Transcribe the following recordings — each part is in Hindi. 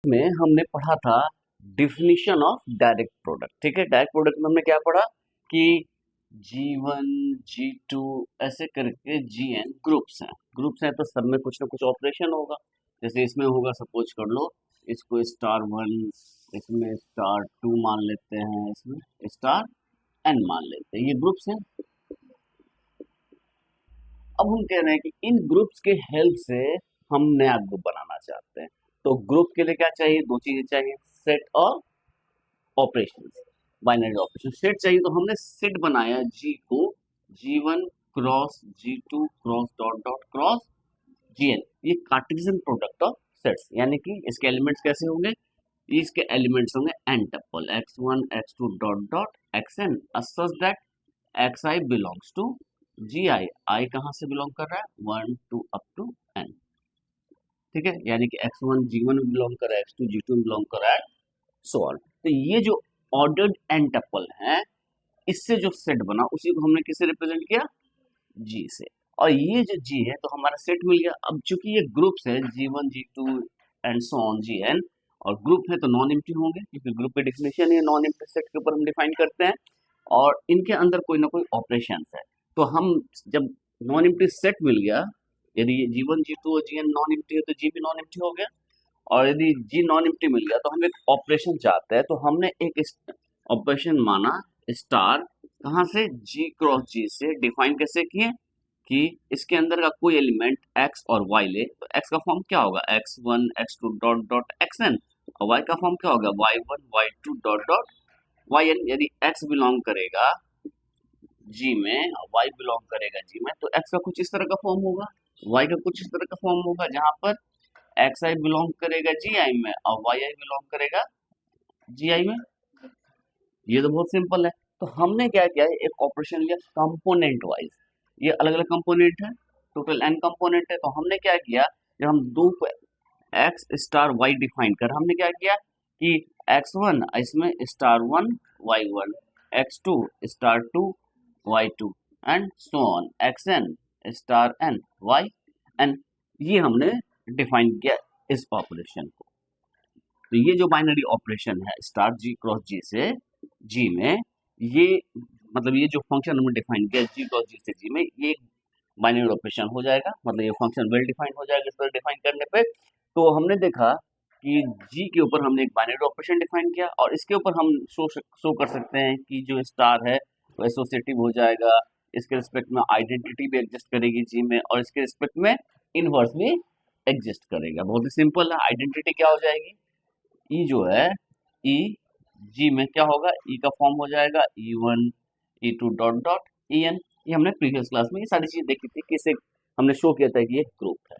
में हमने पढ़ा था डिफिनीशन ऑफ डायरेक्ट प्रोडक्ट। ठीक है, डायरेक्ट प्रोडक्ट में हमने क्या पढ़ा कि G1 G2 ऐसे करके Gn ग्रुप्स हैं तो सब में कुछ ना कुछ ऑपरेशन होगा। जैसे इसमें होगा, सपोज कर लो इसको स्टार वन, इसमें स्टार टू मान लेते हैं, इसमें स्टार n मान लेते हैं, ये ग्रुप्स हैं। अब हम कह रहे हैं कि इन ग्रुप्स के हेल्प से हम नया ग्रुप बनाना चाहते हैं। तो ग्रुप के लिए क्या चाहिए? दो चीजें चाहिए, सेट और ऑपरेशन। बाइनरी ऑपरेशन सेट चाहिए तो हमने सेट बनाया जी को G1 cross G2 cross dot dot cross Gn। ये कार्टेशियन प्रोडक्ट ऑफ सेट्स, यानी कि इसके एलिमेंट्स कैसे होंगे? इसके एलिमेंट्स होंगे n tuple x1 x2 dot dot xn such that xi belongs to gi। i कहां से बिलोंग कर रहा है? 1 2 अप टू n। ठीक है, यानी कि x1 G1 में बिलोंग कर रहा है, x2 G2 में बिलोंग कर रहा है, सो ऑन। तो ये जो ऑर्डर्ड n टप्पल है, इससे जो सेट बना उसी को हमने किससे रिप्रेजेंट किया? G से। और ये जो G है तो हमारा सेट मिल गया। अब चूंकि ये ग्रुप्स है G1 G2 and so on Gn, और ग्रुप है तो नॉन एम्प्टी होंगे, क्योंकि ग्रुप की डेफिनेशन है नॉन एम्प्टी सेट के ऊपर हम डिफाइन करते हैं, और इनके अंदर कोई ना कोई ऑपरेशन है। तो हम जब नॉन एम्प्टी सेट मिल गया, यदि ये G1 G2 और Gn नॉन एम्प्टी है तो G भी नॉन एम्प्टी हो गया, और यदि G नॉन एम्प्टी मिल गया तो हम एक ऑपरेशन चाहते हैं, तो हमने एक ऑपरेशन माना स्टार, कहाँ से? G क्रॉस G से। डिफाइन कैसे किए कि इसके अंदर का कोई एलिमेंट x और y ले तो x का फॉर्म क्या होगा? x1 x2 dot dot xn, और y का फॉर्म क्या होगा? y1 y2 dot dot yn। यदि x बिलोंग करेगा G में और y बिलोंग करेगा G में, तो x का कुछ इस तरह का फॉर्म होगा, y का कुछ इस तरह का फॉर्म होगा, जहां पर xi बिलोंग करेगा Gi में और yi बिलोंग करेगा Gi में। ये तो बहुत सिंपल है। तो हमने क्या किया है, एक ऑपरेशन लिया कंपोनेंट वाइज। ये अलग अलग कंपोनेंट है, टोटल n कंपोनेंट है। तो हमने क्या किया, जब हम दो x स्टार y डिफाइन कर, हमने क्या किया कि x1 इसमें star one y1, x2 star two y2 and so on xn star n yn। ये हमने डिफाइन किया इस ऑपरेशन को। तो ये जो बाइनरी ऑपरेशन है स्टार जी क्रॉस जी से जी में, ये मतलब ये जो फंक्शन हमने डिफाइन किया जी क्रॉस जी से जी में, ये बाइनरी ऑपरेशन हो जाएगा, मतलब ये फंक्शन वेल डिफाइन हो जाएगा इस तरह डिफाइन करने पे। तो हमने देखा कि जी के ऊपर हमने एक बाइनरी ऑपरेशन डिफाइन किया, और इसके ऊपर हम शो कर सकते हैं कि जो स्टार है वो एसोसिएटिव हो जाएगा, इसके रिस्पेक्ट में आइडेंटिटी भी एग्जिस्ट करेगी जी में, और इसके रिस्पेक्ट में इनवर्स भी एग्जिस्ट करेगा। बहुत ही सिंपल है। आइडेंटिटी क्या हो जाएगी? ई जो है ई जी में क्या होगा? ई का फॉर्म हो जाएगा E1 E2 dot dot En। ये हमने प्रीवियस क्लास में ये सारी चीजें देखी थी, किसे हमने शो किया था कि ये ग्रुप है।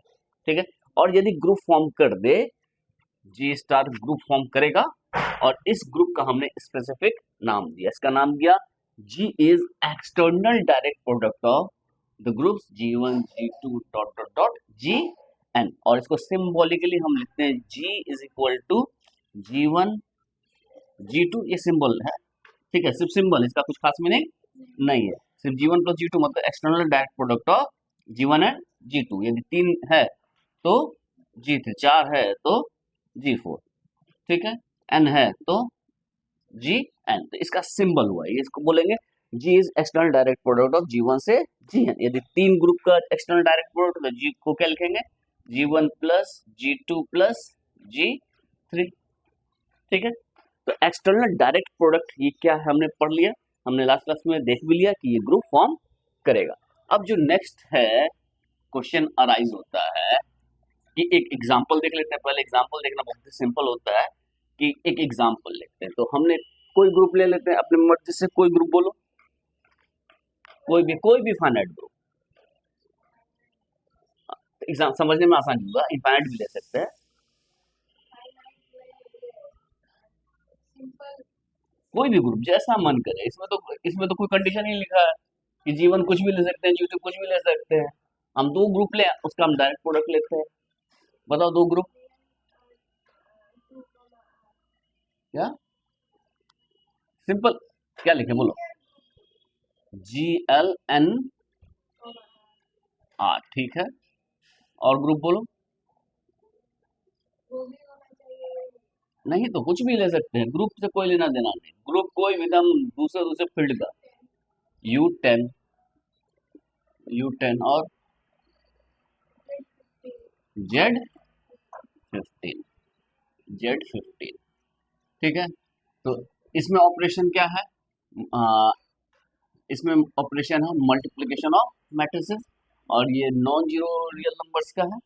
ठीक है, और यदि ग्रुप फॉर्म कर दे, जी स्टार ग्रुप फॉर्म करेगा, और इस ग्रुप का हमने स्पेसिफिक नाम दिया। इसका नाम दिया G is external direct product of the groups G1 G2 dot dot dot Gn, और इसको सिंबॉलिकली हम लिखते हैं G is equal to G1 G2। ये सिंबल है, ठीक है, सिर्फ सिंबल, इसका कुछ खास मीनिंग नहीं है। सिर्फ G1 प्लस G2 मतलब external direct product of G1 and G2। यदि 3 है तो G3, 4 है तो G4, ठीक है, n है तो Gn। तो इसका सिंबल हुआ है, इसको बोलेंगे G is external direct product of G1 से Gn। यदि 3 ग्रुप का एक्सटर्नल डायरेक्ट प्रोडक्ट तो G को क्या लिखेंगे? G1 plus G2 plus G3। ठीक है, तो एक्सटर्नल डायरेक्ट प्रोडक्ट ये क्या है हमने पढ़ लिया, हमने लास्ट क्लास में देख भी लिया कि ये ग्रुप फॉर्म करेगा। अब जो नेक्स्ट है क्वेश्चन अराइज होता है कि एक एग्जांपल देख लेते हैं। पहले एग्जांपल देखना बहुत ही सिंपल होता है कि एक एग्जांपल लेते हैं। तो हमने कोई ग्रुप ले लेते हैं, अपने मर्जी से कोई ग्रुप बोलो, कोई भी फाइनाइट ग्रुप। एग्जाम समझने में आसान होगा, इनफाइनाइट भी ले सकते हैं, कोई भी ग्रुप जैसा मन करे। इसमें तो कोई कंडीशन ही लिखा है कि G1 कुछ भी ले सकते हैं, G2 कुछ भी ले सकते हैं। हम दो ग्रुप ले, उसका हम डायरेक्ट प्रोडक्ट लेते हैं। बताओ दो ग्रुप क्या? सिंपल, क्या लिखे बोलो? GLNR, ठीक है, और ग्रुप बोलो। नहीं तो कुछ भी ले सकते हैं, ग्रुप से कोई लेना देना नहीं, ग्रुप कोई भी एकदम दूसरे दूसरे फील्ड का। U10, U10 और Z15, Z15, ठीक है। तो इसमें ऑपरेशन क्या है? आ, इसमें ऑपरेशन है मल्टीप्लिकेशन ऑफ मैट्रिसेस, और ये नॉन जीरो रियल नंबर्स का है,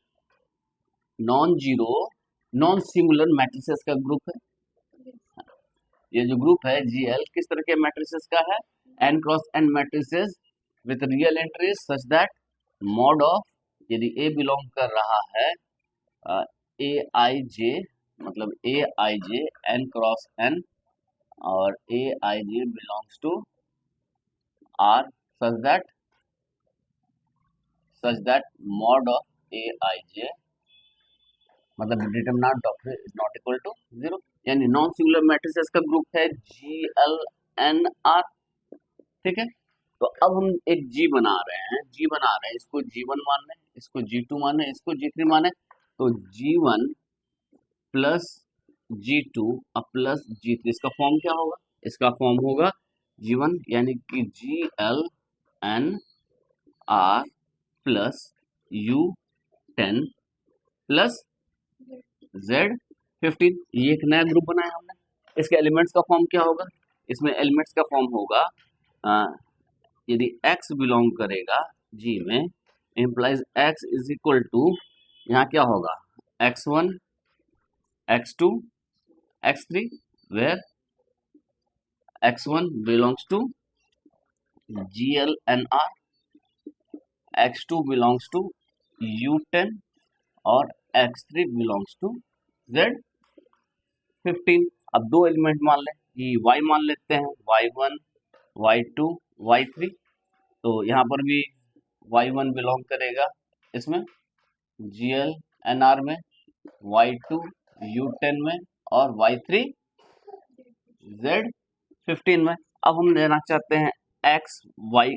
non zero non singular matrices का ग्रुप है। ये जो ग्रुप है GL किस तरह के मैट्रिसेस का है? n cross n matrices with real entries such that mod of, यदि A बिलोंग कर रहा है AIJ, मतलब AIJ n क्रॉस n, और AIJ belongs to R such that mod of AIJ, मतलब determinant of is not equal to 0, यानी नॉन सिंगुलर मैट्रिसेस का ग्रुप है GLNR, ठीक है। तो अब हम एक G बना रहे हैं, इसको G1 मान लें, इसको G2 मान लें, इसको G3 माने, तो G1 प्लस G2 अब प्लस G3, इसका फॉर्म क्या होगा? इसका फॉर्म होगा G1 यानी कि GLNR plus U10 plus Z15, ये एक नया ग्रुप बनाया हमने। इसके एलिमेंट्स का फॉर्म क्या होगा? इसमें एलिमेंट्स का फॉर्म होगा यदि X बिलोंग करेगा G में, implies X is equal to, यहाँ क्या होगा? X1, X2, X3, where X1 belongs to GLNR, X2 belongs to U10 और X3 बिलोंग्स टू Z15। अब दो एलिमेंट मान लें, कि Y मान लेते हैं, Y1, Y2, Y3, तो यहाँ पर भी Y1 बिलोंग करेगा इसमें GLNR में, Y2 U10 में, और Y3 Z15 में। अब हम लेना चाहते हैं X Y,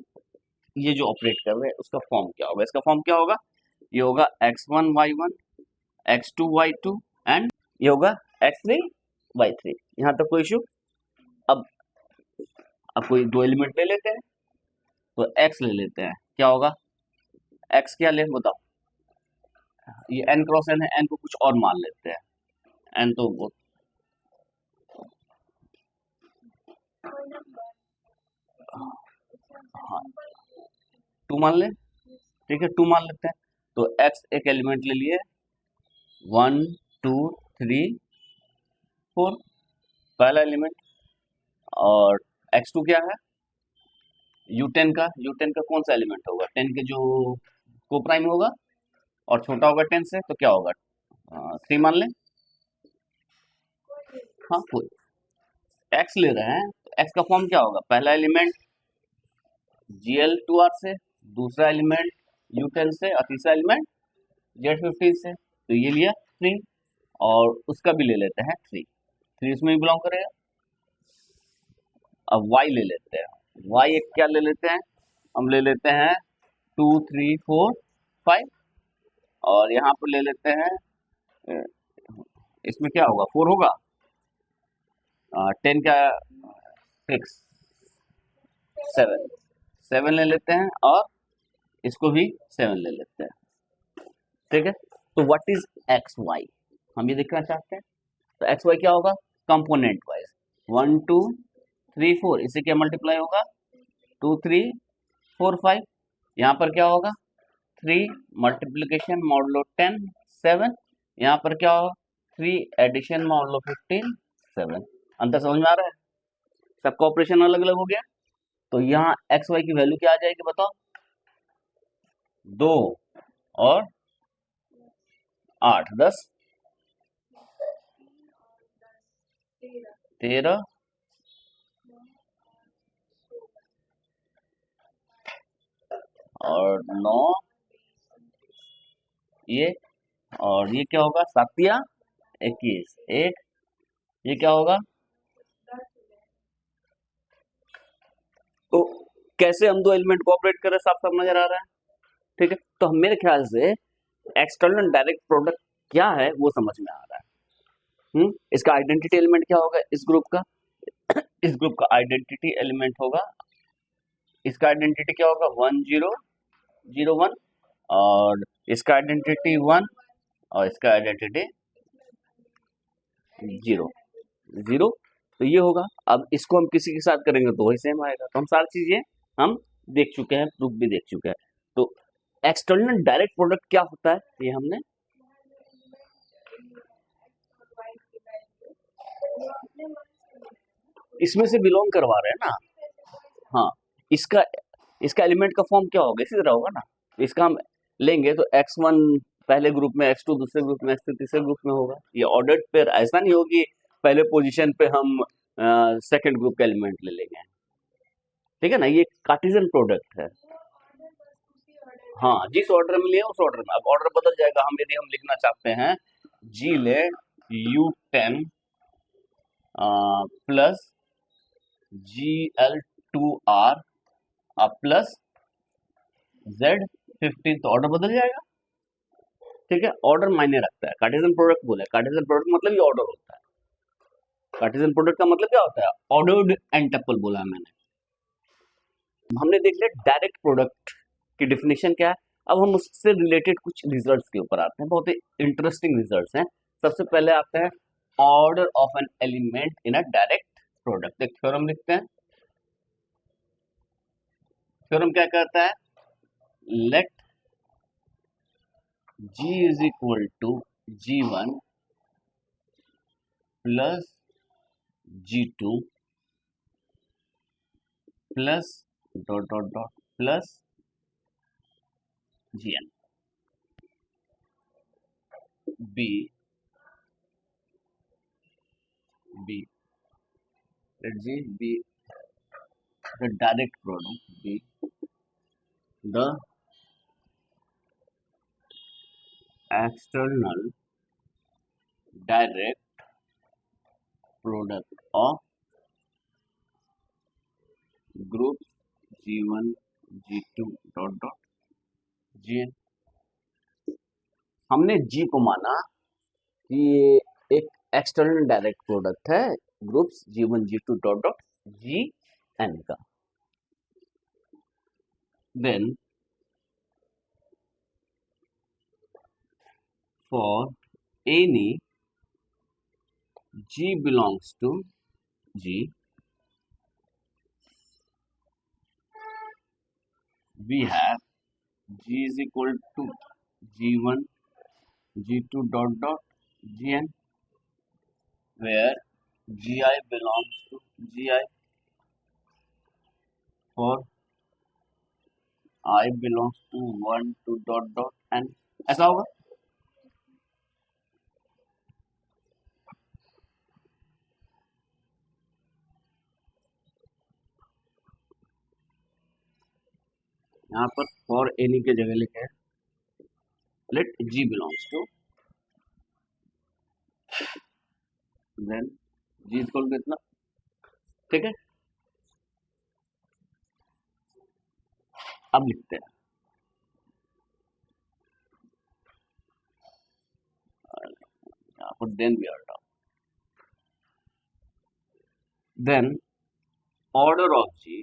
ये जो ऑपरेट कर रहे हैं उसका फॉर्म क्या होगा? इसका फॉर्म क्या होगा? ये होगा X1 Y1, X2 Y2 and ये होगा X3 Y3। यहाँ तक कोई इशू? अब कोई दो एलिमेंट ले लेते हैं, तो X ले लेते हैं, क्या होगा? X क्या ले बताओ? ये n क्रॉस n है, n को कुछ और मान लेते हैं, n तो वो हाँ 2 मान ले, ठीक है 2 मान लेते हैं। तो X एक एलिमेंट ले लिए, 1 2 3 4, पहला एलिमेंट, और X2 क्या है? U10 का कौन सा एलिमेंट होगा? 10 के जो को प्राइम होगा और छोटा होगा 10 से, तो क्या होगा? 3 मान लें, हाँ कोई X ले रहे हैं, तो X का फॉर्म क्या होगा? पहला एलिमेंट GL2R से, दूसरा एलिमेंट U10 से, और तीसरा एलिमेंट Z15 से, तो ये लिया 3, और उसका भी ले लेते हैं 3 इसमें भी बिलोंग करेगा। अब Y ले लेते हैं, Y एक क्या ले लेते हैं? हम ले लेते हैं 2 3 4 5, और यहाँ पर ले लेते हैं इसमें क्या होगा? 4 होगा, 10 का 6 7 ले लेते हैं, और इसको भी 7 ले लेते हैं, ठीक है। तो व्हाट इज एक्स वाई, हम ये देखना चाहते हैं। तो एक्स वाई क्या होगा? कंपोनेंट वाइज 1 2 3 4, इससे क्या मल्टीप्लाई होगा? 2 3 4 5, यहाँ पर क्या होगा? 3 मल्टीप्लीकेशन मॉडुलो 10 7, यहाँ पर क्या होगा? 3 एडिशन मॉडुलो 15 7। अंतर समझ में आ रहा है? सबका ऑपरेशन अलग अलग हो गया। तो यहाँ एक्स वाई की वैल्यू क्या आ जाएगी बताओ? 2 और 8 10 13 और 9, ये, और ये क्या होगा? 7 या 21 8, ये क्या होगा? तो कैसे हम दो एलिमेंट को ऑपरेट करें, साफ साफ नजर आ रहा है, ठीक है। तो मेरे ख्याल से एक्सटर्नल डायरेक्ट प्रोडक्ट क्या है वो समझ में आ रहा है। इसका आइडेंटिटी एलिमेंट क्या होगा इस ग्रुप का? इस ग्रुप का आइडेंटिटी एलिमेंट होगा, इसका आइडेंटिटी क्या होगा? 1001, और इसका आइडेंटिटी 1, और इसका आइडेंटिटी 0। तो ये होगा। अब इसको हम किसी के साथ करेंगे तो वही सेम आएगा। तो हम सारी चीजें हम देख चुके हैं, प्रूफ भी देख चुके हैं। तो एक्सटर्नल डायरेक्ट प्रोडक्ट क्या होता है ये हमने इसमें से बिलोंग करवा रहे हैं ना। हाँ, इसका इसका एलिमेंट का फॉर्म क्या होगा? इसी तरह होगा ना। इसका हम लेंगे तो x1 पहले ग्रुप में, x2 दूसरे ग्रुप में, x3 तीसरे ग्रुप में होगा। ये ऑर्डर्ड पेयर ऐसा नहीं होगी पहले पोजीशन पे हम सेकंड ग्रुप का एलिमेंट ले लेंगे, ठीक है ना। ये कार्टेशियन प्रोडक्ट है। हाँ, जिस ऑर्डर में लिए उस ऑर्डर में। अब ऑर्डर बदल जाएगा। हम यदि हम लिखना चाहते हैं जी ले U10 plus GL2R plus Z15, तो ऑर्डर बदल जाएगा, ठीक है। ऑर्डर मायने रखता है। कार्टेशियन प्रोडक्ट बोले, कार्टेशियन प्रोडक्ट मतलब ये ऑर्डर होता है। कार्टेशियन प्रोडक्ट का मतलब क्या होता है? ऑर्डर्ड एंटपल बोला है मैंने। हमने देख लिया डायरेक्ट प्रोडक्ट की डेफिनेशन क्या है। अब हम उससे रिलेटेड कुछ रिजल्ट्स के ऊपर आते हैं, बहुत ही इंटरेस्टिंग रिजल्ट्स हैं। सबसे पहले आता है order of an element in a direct product. एक थ्योरम लिखते हैं। थ्योरम क्या कहता है? Let G is equal to G1 plus G2 plus dot dot dot plus Gn B let G be the direct product, B the external direct product of groups G1 G2 dot dot Gn। हमने G को माना कि ये एक एक्सटर्नल डायरेक्ट प्रोडक्ट है groups G1 G2 dot dot Gn का। Then for any G belongs to G, we have G is equal to G1 G2 dot dot Gn, where Gi belongs to Gi for I belongs to 1 2 dot dot n। ऐसा होगा। यहाँ पर फॉर एनी के जगह लिखे हैं late G belongs to, then G is equal to कितना, ठीक है। अब लिखते हैं यहाँ पर then we are done, then order of G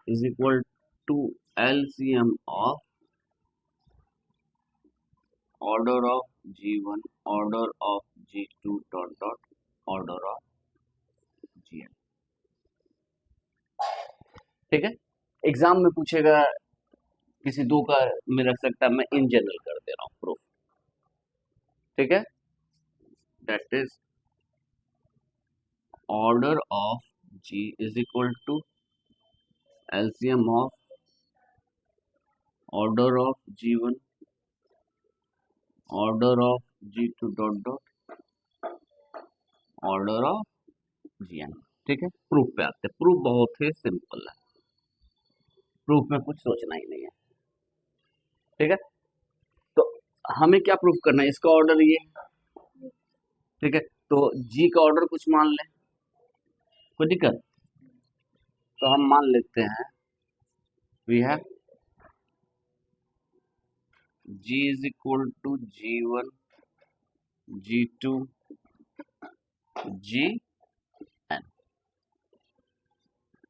is equal to LCM of order of G1 order of G2 dot dot order of Gn, ठीक है। एग्जाम में पूछेगा किसी दो का में रख सकता है, मैं इन जनरल कर दे रहा हूँ प्रूफ, ठीक है। That is order of G is equal to LCM of order of G1 order of G2 dot dot order of Gn, ठीक है। प्रूफ पे आते हैं। प्रूफ बहुत ही सिंपल है, प्रूफ में कुछ सोचना ही नहीं है, ठीक है। तो हमें क्या प्रूफ करना है? इसका ऑर्डर ये, ठीक है। तो G का ऑर्डर कुछ मान लें, कोई दिक्कत? तो हम मान लेते हैं we have G is equal to G1, G2, Gn,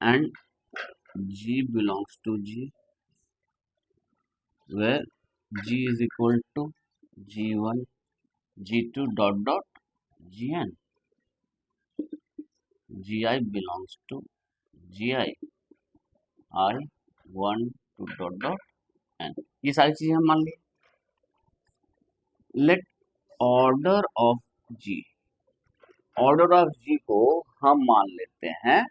and G belongs to G, where G is equal to G1, G2 dot dot Gn. Gi belongs to Gi, I1 to dot dot n. ये सारी चीजें हम मान ली. Let order of G, order of G को हम मान लेते हैं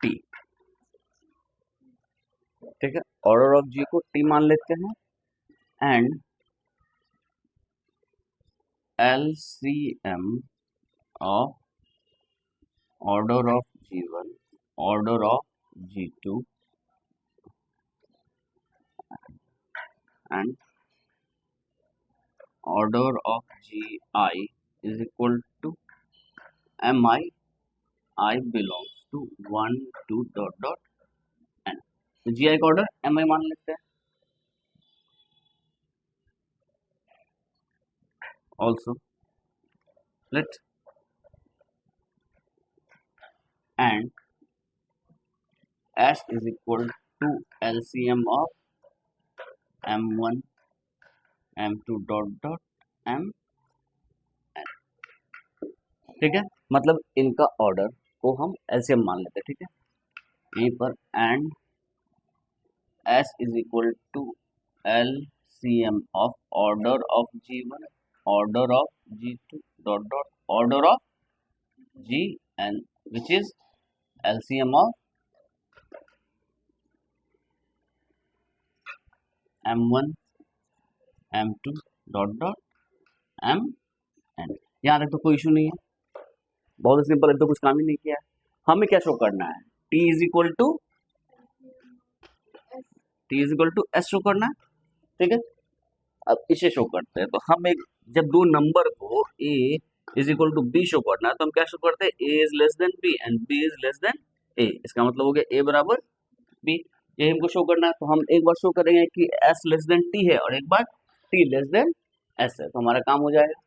T. ठीक है, ऑर्डर ऑफ G को T मान लेते हैं and LCM of order of G1, order of G2 and order of Gi is equal to Mi. I belongs to 1 2 dot dot n. तो Gi का ऑर्डर Mi मान लेते हैं. Also let and S is equal to LCM of M1 M2 dot dot M. ठीक है, मतलब इनका ऑर्डर को हम एलसीएम मान लेते हैं. ठीक है, यहीं पर and S is equal to LCM of order of G1, order of G2 dot dot order of G, and which is LCM of M1 M2 dot dot M n. यहाँ तक तो कोई इशू नहीं है, बहुत सिंपल है, तो कुछ काम ही नहीं किया है. हमें क्या शो करना है, T is equal to S show करना है. ठीक है, अब इसे शो करते हैं. तो हम एक जब दो नंबर को A is equal to B show करना है तो हम क्या शो करते हैं, A is less than B and B is less than A. इसका मतलब हो गया A बराबर B. ये हमको शो करना है, तो हम एक बार शो करेंगे कि S लेस देन T है और एक बार T लेस देन S है, तो हमारा काम हो जाएगा.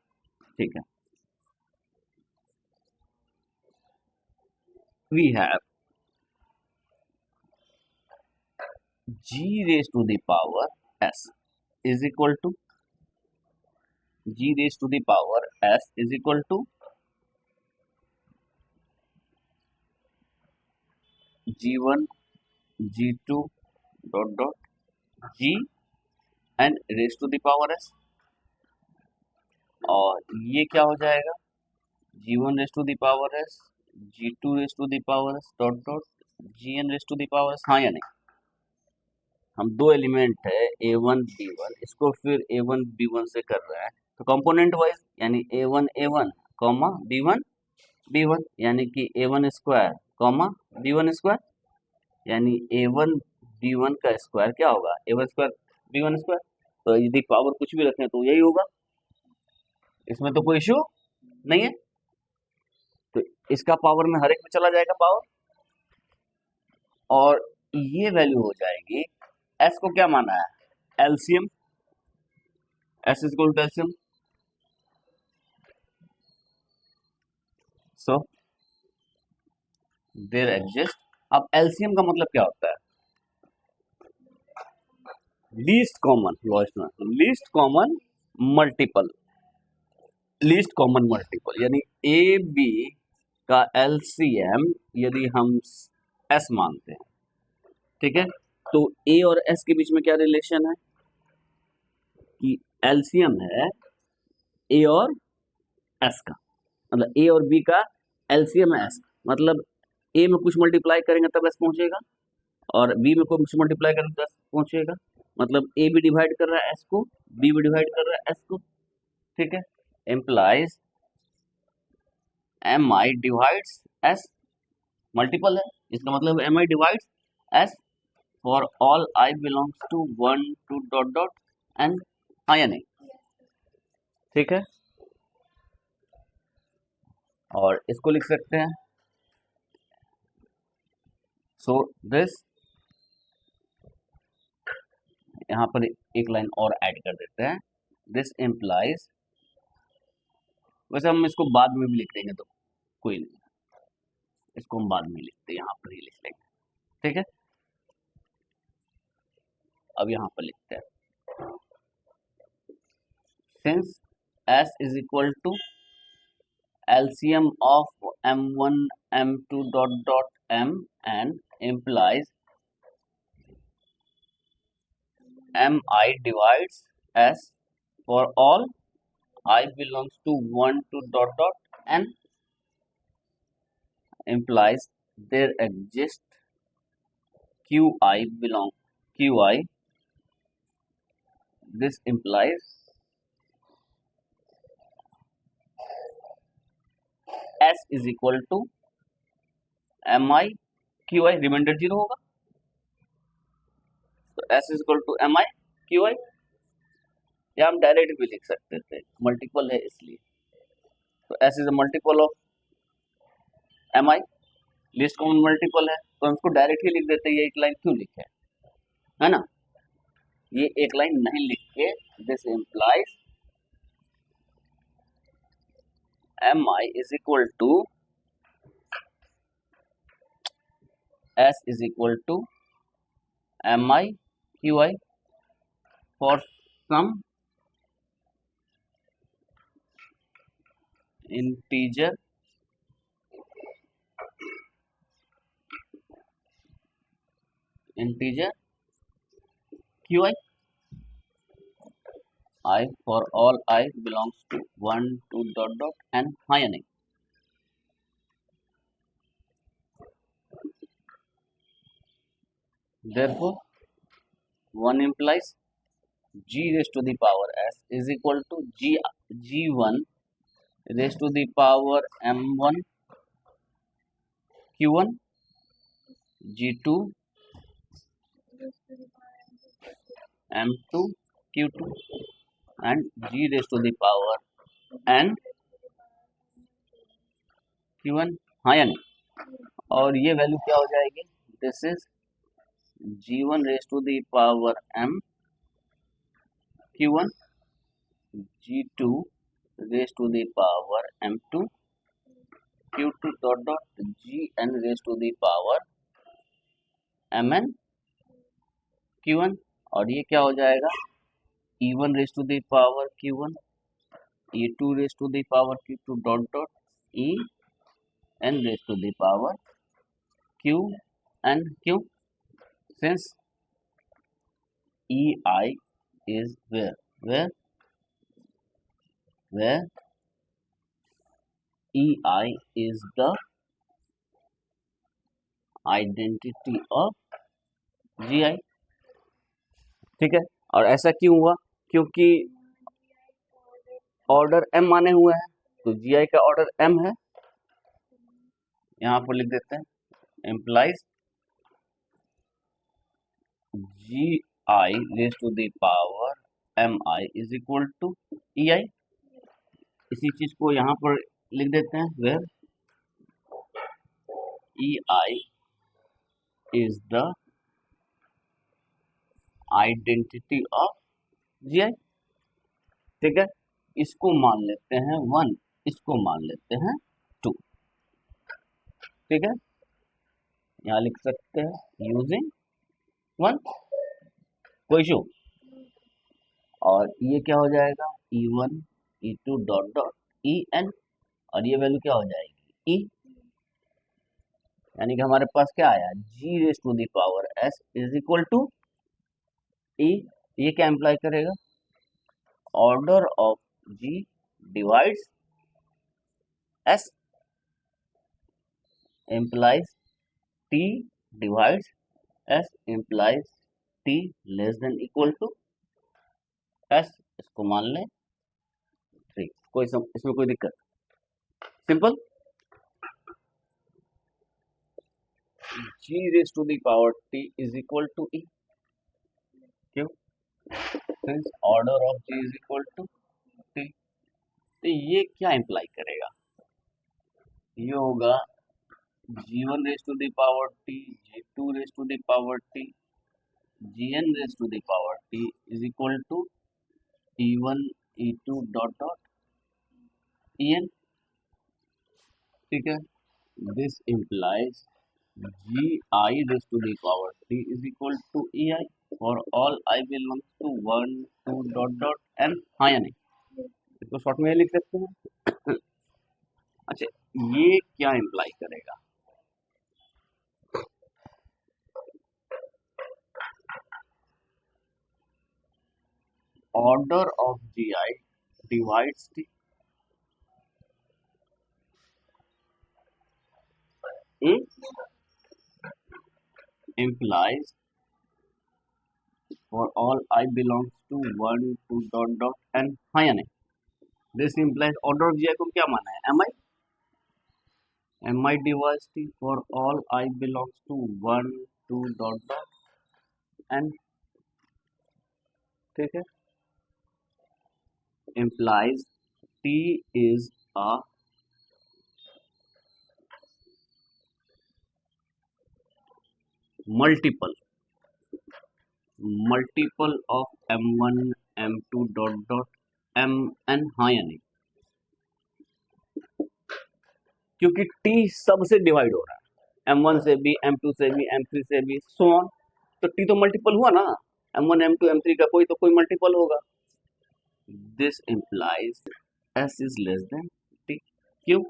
ठीक है, we have G raised to the power S is equal to G raised to the power S is equal to G1 G2 dot dot G and raised to the power S. और ये क्या हो जाएगा, G1 raised to the power S, G2 raised to the power S dot dot Gn raised to the power S. हाँ या नहीं, हम दो एलिमेंट है A1 B1, इसको फिर A1 B1 से कर रहे हैं, तो कंपोनेंट वाइज यानी A1 A1 comma B1 B1, यानी कि A1 square comma B1 square, यानी A1 B1 का स्क्वायर क्या होगा, A1 स्क्वायर B1 स्क्वायर. तो यदि पावर कुछ भी रखें तो यही होगा, इसमें तो कोई इशू नहीं है. तो इसका पावर में हर एक में चला जाएगा पावर, और ये वैल्यू हो जाएगी. S को क्या माना है, LCM. S is equal to LCM. So there exist. अब एलसीएम का मतलब क्या होता है, least common, least common multiple. Least common multiple यानी ए बी का एलसीएम यदि हम S मानते हैं, ठीक है, तो A और S के बीच में क्या रिलेशन है कि एलसीएम है A और S का, मतलब A और B का एलसीएम है S. मतलब A में कुछ मल्टीप्लाई करेंगे तब S पहुंचेगा और B में कुछ मल्टीप्लाई करेंगे तब S पहुंचेगा. मतलब A भी डिवाइड कर रहा है S को, B भी डिवाइड कर रहा है S को. ठीक है, implies Mi divides S, multiple है, इसका मतलब Mi divides S for all I belongs to 1 2 dot dot n. हाँ या नहीं, ठीक है. और इसको लिख सकते हैं सो दिस, यहाँ पर एक लाइन और ऐड कर देते हैं, दिस इम्प्लाइज, वैसे हम इसको बाद में भी लिख देंगे तो कोई नहीं, इसको हम बाद में लिखते हैं, यहाँ पर ही लिख लेंगे, ठीक है। अब यहाँ पर लिखते हैं, since S is equal to LCM of M1 M2 dot dot M and implies MI divides S for all I belongs to 1 to dot dot N, implies there exists QI belong QI. This implies S is equal to MI QI, remainder 0 होगा, तो S is equal to MI QI, या हम डायरेक्ट भी लिख सकते थे, मल्टीपल है इसलिए, तो S is a multiple of MI, list common multiple है, तो हम इसको डायरेक्ट ही लिख देते हैं, ये एक लाइन क्यों लिखे है ना, ये एक लाइन नहीं लिख के, this implies MI is equal to S is equal to MI QI for some integer QI, I for all I belongs to 1 2 dot dot and higher. Therefore 1 implies G raised to the power S is equal to G1 raised to the power M1 Q1, G2 M2 Q2 and G raised to the power N Q1, हाँ या नहीं, और ये वैल्यू क्या हो जाएगी, this is G1 raised to the power M Q1, G2 raised to the power M2 Q2 dot dot Gn raised to the power Mn Q1, और ये क्या हो जाएगा, E1 raised to the power Q1, E2 raised to the power Q2 dot dot En raised to the power Qn Q, since EI is where EI is the identity of GI, ठीक है। और ऐसा क्यों हुआ, क्योंकि ऑर्डर M माने हुए हैं, तो GI का ऑर्डर M है, यहाँ पर लिख देते हैं, implies GI raised to the power MI is equal to EI, इसी चीज को यहाँ पर लिख देते हैं, where EI is the identity of GI, ठीक है। इसको मान लेते हैं 1, इसको मान लेते हैं 2, ठीक है, यहाँ लिख सकते हैं यूजिंग 1, कोई इशू, और ये क्या हो जाएगा, E1 E2 dot dot En, और ये वैल्यू क्या हो जाएगी, E, यानी कि हमारे पास क्या आया, G raise to the power S is equal to E, ये क्या इम्प्लाई करेगा, order of G divides S implies T divides S implies T less than equal to S, इसको मान लें 3, इसमें कोई दिक्कत, simple, G raised to the power T is equal to E, क्यों, since order of G is equal to T, तो ये क्या इम्प्लाई करेगा, ये होगा G1 raised to the power T, G2 raised to the power T, Gn raised to the power T is equal to E1 E2 dot dot En. ठीक है, this implies Gi raised to the power T is equal to Ei for all I belongs to 1 2 dot dot n हाँ या नहीं, इसको शॉर्ट में लिख सकते हैं। अच्छा, ये क्या इम्प्लाई करेगा? Order of Gi divides T implies for all I belongs to 1 2 dot dot n हाँ या नहीं? This implies order of Gi को क्या माना है? Mi divides T for all I belongs to 1 2 dot dot n, ठीक है, implies T is a multiple of m1 m2 dot dot mn हाँ या नहीं? क्योंकि T सबसे डिवाइड हो रहा है, m1 से भी, m2 से भी, m3 से भी, सो ऑन, तो T तो मल्टीपल हुआ ना, m1 m2 m3 का कोई तो कोई मल्टीपल होगा। This implies S is less than T. क्यों?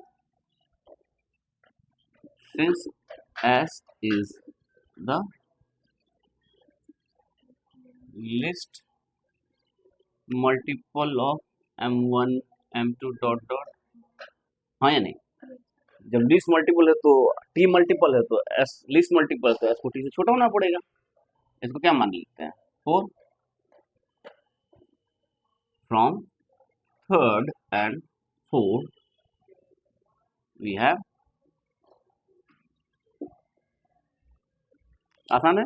Since S is the least multiple of m1 m2 dot dot हाँ या नहीं? जब लीस्ट मल्टीपल है तो T मल्टीपल है तो S लीस्ट मल्टीपल है तो S को T से छोटा होना पड़ेगा। इसको क्या मान लेते हैं? 4 from third and fourth we have, आसान है।